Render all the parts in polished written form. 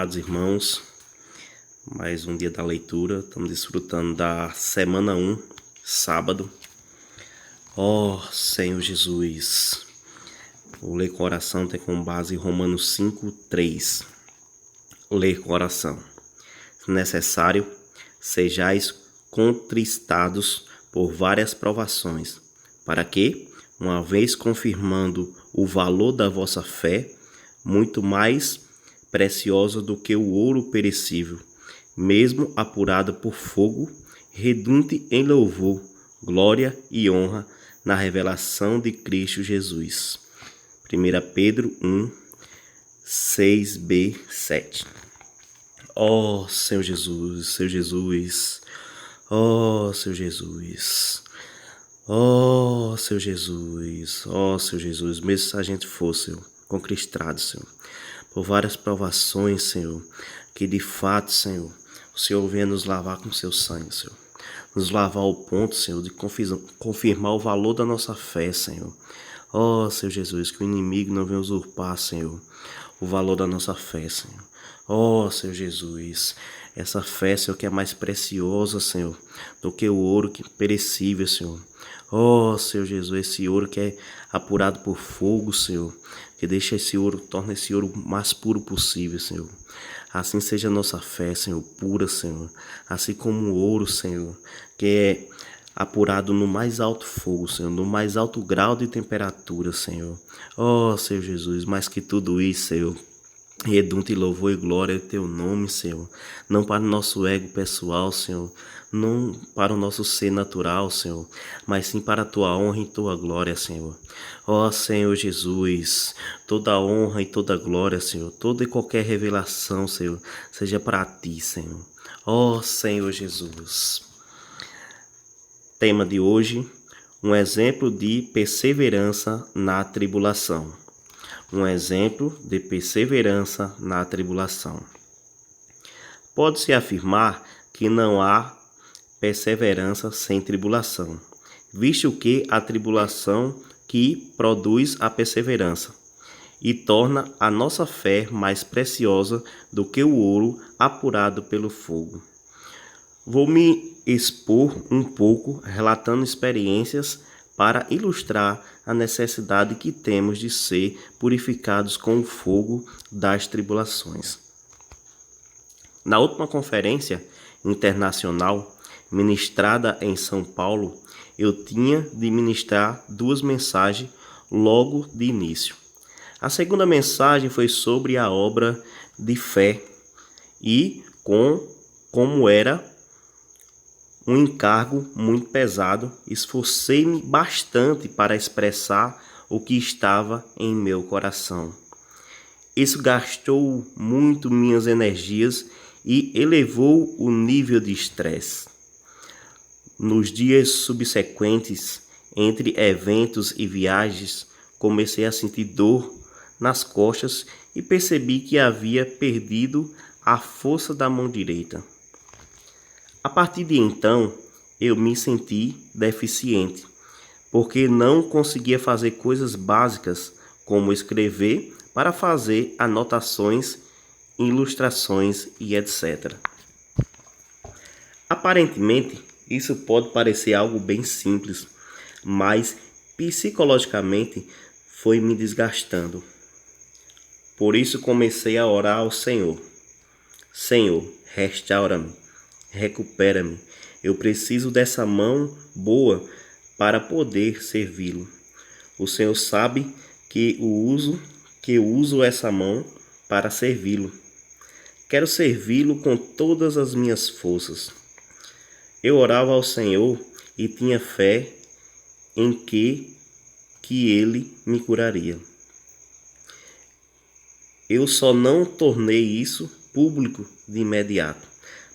amados irmãos, mais um dia da leitura. Estamos desfrutando da semana 1, sábado. Ó Senhor Jesus, o ler com oração tem como base Romanos 5:3. Ler com oração. Se necessário, sejais contristados por várias provações, para que, uma vez confirmando o valor da vossa fé, muito mais preciosa do que o ouro perecível, mesmo apurada por fogo, redunde em louvor, glória e honra na revelação de Cristo Jesus. 1 Pedro 1, 6b, 7. Ó Senhor Jesus, Senhor Jesus, ó Senhor Jesus, ó Senhor Jesus, ó Senhor Jesus, mesmo se a gente for, Senhor, conquistado, Senhor, por várias provações, Senhor, que de fato, Senhor, o Senhor venha nos lavar com seu sangue, Senhor, nos lavar ao ponto, Senhor, de confirmar o valor da nossa fé, Senhor. Ó Senhor Jesus, que o inimigo não venha usurpar, Senhor, o valor da nossa fé, Senhor. Ó Senhor Jesus, essa fé, Senhor, que é mais preciosa, Senhor, do que o ouro que perecível, Senhor. Ó Senhor Jesus, esse ouro que é apurado por fogo, Senhor, que deixa esse ouro, torna esse ouro o mais puro possível, Senhor. Assim seja a nossa fé, Senhor, pura, Senhor, assim como o ouro, Senhor, que é apurado no mais alto fogo, Senhor, no mais alto grau de temperatura, Senhor. Ó Senhor Jesus, mais que tudo isso, Senhor, redunde louvor e glória ao teu nome, Senhor. Não para o nosso ego pessoal, Senhor. Não para o nosso ser natural, Senhor. Mas sim para a tua honra e tua glória, Senhor. Ó Senhor Jesus, toda honra e toda glória, Senhor. Toda e qualquer revelação, Senhor, seja para ti, Senhor. Ó Senhor Jesus. Tema de hoje: um exemplo de perseverança na tribulação. Um exemplo de perseverança na tribulação. Pode-se afirmar que não há perseverança sem tribulação, visto que a tribulação que produz a perseverança e torna a nossa fé mais preciosa do que o ouro apurado pelo fogo. Vou me expor um pouco relatando experiências para ilustrar a necessidade que temos de ser purificados com o fogo das tribulações. Na última conferência internacional ministrada em São Paulo, eu tinha de ministrar 2 mensagens logo de início. A segunda mensagem foi sobre a obra de fé e como era um encargo muito pesado, esforcei-me bastante para expressar o que estava em meu coração. Isso gastou muito minhas energias e elevou o nível de estresse. Nos dias subsequentes, entre eventos e viagens, comecei a sentir dor nas costas e percebi que havia perdido a força da mão direita. A partir de então, eu me senti deficiente, porque não conseguia fazer coisas básicas como escrever para fazer anotações, ilustrações e etc. Aparentemente, isso pode parecer algo bem simples, mas psicologicamente foi me desgastando. Por isso comecei a orar ao Senhor. Senhor, restaura-me. Recupera-me. Eu preciso dessa mão boa para poder servi-lo. O Senhor sabe que eu uso essa mão para servi-lo. Quero servi-lo com todas as minhas forças. Eu orava ao Senhor e tinha fé em que ele me curaria. Eu só não tornei isso público de imediato,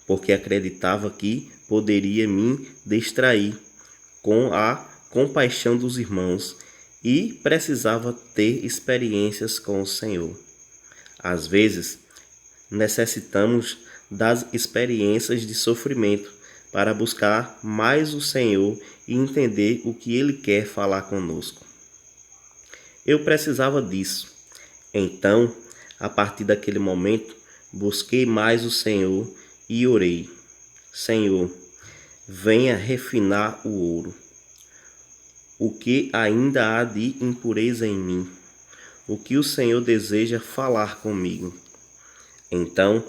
porque acreditava que poderia me distrair com a compaixão dos irmãos e precisava ter experiências com o Senhor. Às vezes, necessitamos das experiências de sofrimento para buscar mais o Senhor e entender o que Ele quer falar conosco. Eu precisava disso. Então, a partir daquele momento, busquei mais o Senhor e orei: Senhor, venha refinar o ouro. O que ainda há de impureza em mim? O que o Senhor deseja falar comigo? Então,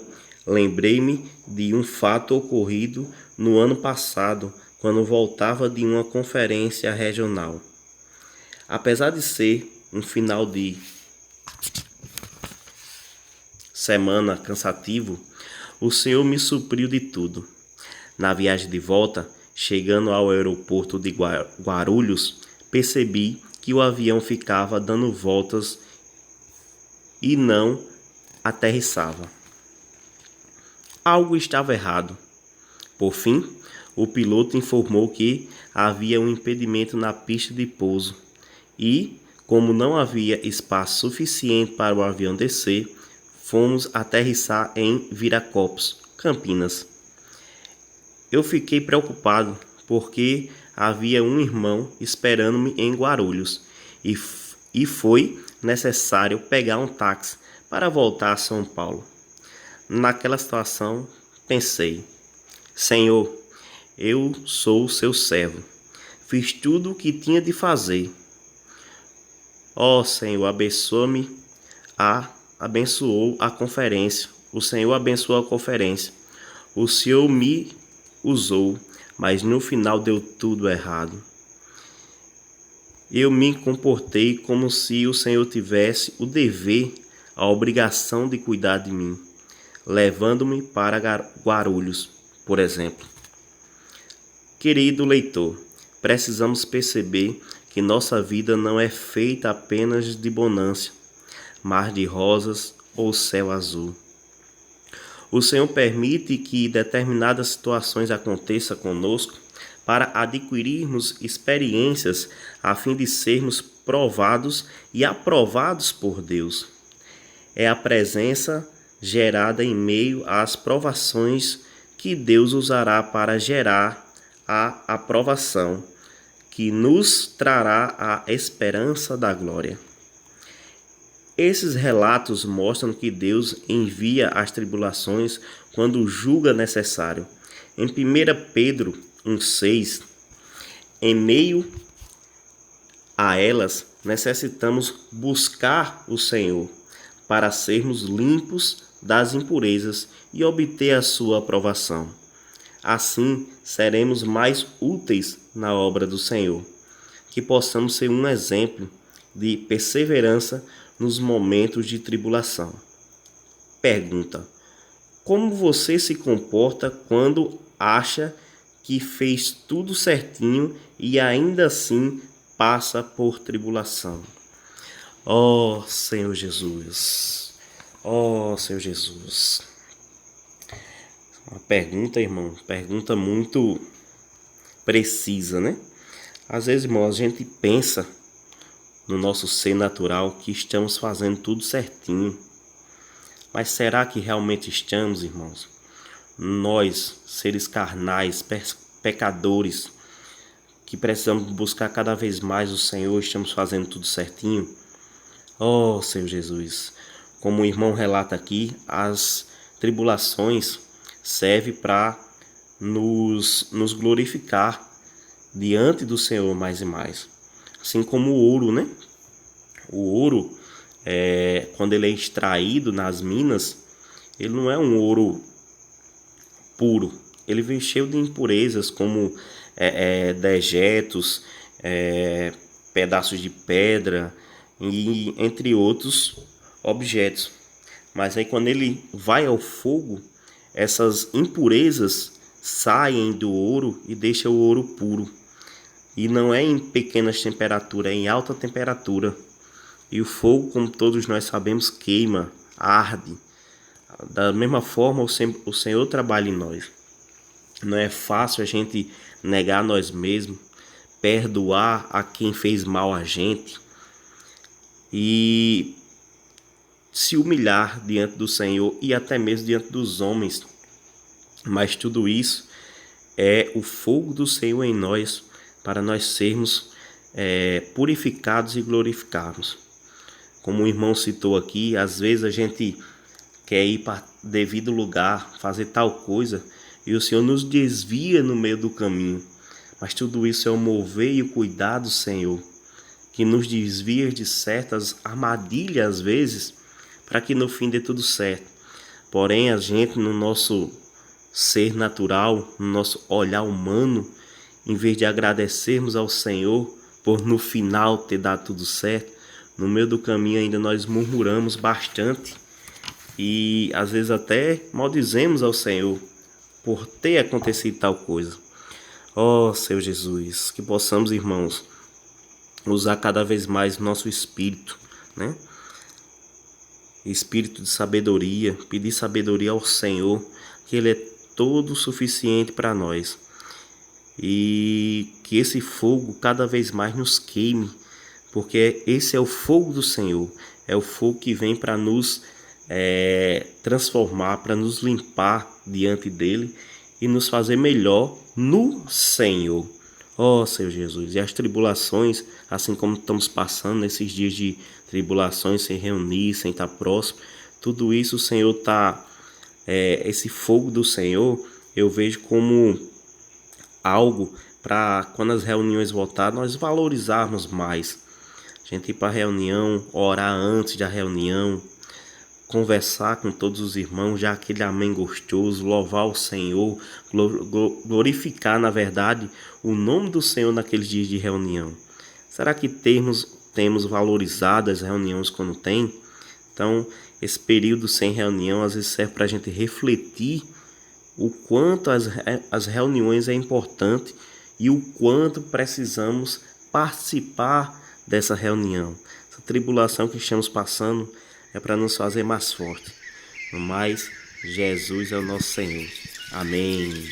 lembrei-me de um fato ocorrido no ano passado, quando voltava de uma conferência regional. Apesar de ser um final de semana cansativo, o Senhor me supriu de tudo. Na viagem de volta, chegando ao aeroporto de Guarulhos, percebi que o avião ficava dando voltas e não aterrissava. Algo estava errado. Por fim, o piloto informou que havia um impedimento na pista de pouso e, como não havia espaço suficiente para o avião descer, fomos aterrissar em Viracopos, Campinas. Eu fiquei preocupado porque havia um irmão esperando-me em Guarulhos e foi necessário pegar um táxi para voltar a São Paulo. Naquela situação, pensei: Senhor, eu sou seu servo. Fiz tudo o que tinha de fazer. Ó Senhor, abençoou a conferência. O Senhor abençoou a conferência. O Senhor me usou, mas no final deu tudo errado. Eu me comportei como se o Senhor tivesse o dever, a obrigação de cuidar de mim, levando-me para Guarulhos, por exemplo. Querido leitor, precisamos perceber que nossa vida não é feita apenas de bonança, mar de rosas ou céu azul. O Senhor permite que determinadas situações aconteçam conosco para adquirirmos experiências a fim de sermos provados e aprovados por Deus. É a presença gerada em meio às provações que Deus usará para gerar a aprovação, que nos trará a esperança da glória. Esses relatos mostram que Deus envia as tribulações quando julga necessário. Em 1 Pedro 1,6, em meio a elas, necessitamos buscar o Senhor para sermos limpos das impurezas e obter a sua aprovação. Assim, seremos mais úteis na obra do Senhor, que possamos ser um exemplo de perseverança nos momentos de tribulação. Pergunta: como você se comporta quando acha que fez tudo certinho e ainda assim passa por tribulação? Ó Senhor Jesus, ó Senhor Jesus. Uma pergunta, irmão, pergunta muito precisa, né? Às vezes, irmão, a gente pensa no nosso ser natural que estamos fazendo tudo certinho. Mas será que realmente estamos, irmãos? Nós, seres carnais, pecadores, que precisamos buscar cada vez mais o Senhor, estamos fazendo tudo certinho? Oh, Senhor Jesus, como o irmão relata aqui, as tribulações servem para nos glorificar diante do Senhor mais e mais. Assim como o ouro, né? O ouro, quando ele é extraído nas minas, ele não é um ouro puro. Ele vem cheio de impurezas, como dejetos, pedaços de pedra, e entre outros objetos. Mas aí quando ele vai ao fogo, essas impurezas saem do ouro e deixam o ouro puro. E não é em pequenas temperaturas, é em alta temperatura. E o fogo, como todos nós sabemos, queima, arde. Da mesma forma, o Senhor trabalha em nós. Não é fácil a gente negar nós mesmos, perdoar a quem fez mal a gente e se humilhar diante do Senhor e até mesmo diante dos homens. Mas tudo isso é o fogo do Senhor em nós, para nós sermos purificados e glorificados. Como o irmão citou aqui, às vezes a gente quer ir para devido lugar, fazer tal coisa, e o Senhor nos desvia no meio do caminho. Mas tudo isso é o mover e o cuidado do Senhor, que nos desvia de certas armadilhas às vezes, para que no fim dê tudo certo. Porém, a gente, no nosso ser natural, no nosso olhar humano, em vez de agradecermos ao Senhor por no final ter dado tudo certo, no meio do caminho ainda nós murmuramos bastante e às vezes até maldizemos ao Senhor por ter acontecido tal coisa. Ó Senhor Jesus, que possamos, irmãos, usar cada vez mais nosso espírito, né? Espírito de sabedoria, pedir sabedoria ao Senhor, que Ele é todo suficiente para nós. E que esse fogo cada vez mais nos queime, porque esse é o fogo do Senhor, é o fogo que vem para nos transformar, para nos limpar diante dele e nos fazer melhor no Senhor. Ó Senhor Jesus, e as tribulações, assim como estamos passando nesses dias de tribulações, sem reunir, sem estar próximo, tudo isso o Senhor está, esse fogo do Senhor, eu vejo como algo para quando as reuniões voltar, nós valorizarmos mais. A gente ir para a reunião, orar antes da reunião, conversar com todos os irmãos, já aquele amém gostoso, louvar o Senhor, glorificar, na verdade, o nome do Senhor naqueles dias de reunião. Será que temos valorizado as reuniões quando tem? Então, esse período sem reunião às vezes serve para a gente refletir o quanto as reuniões é importante e o quanto precisamos participar dessa reunião. Essa tribulação que estamos passando é para nos fazer mais forte. No mais, Jesus é o nosso Senhor. Amém.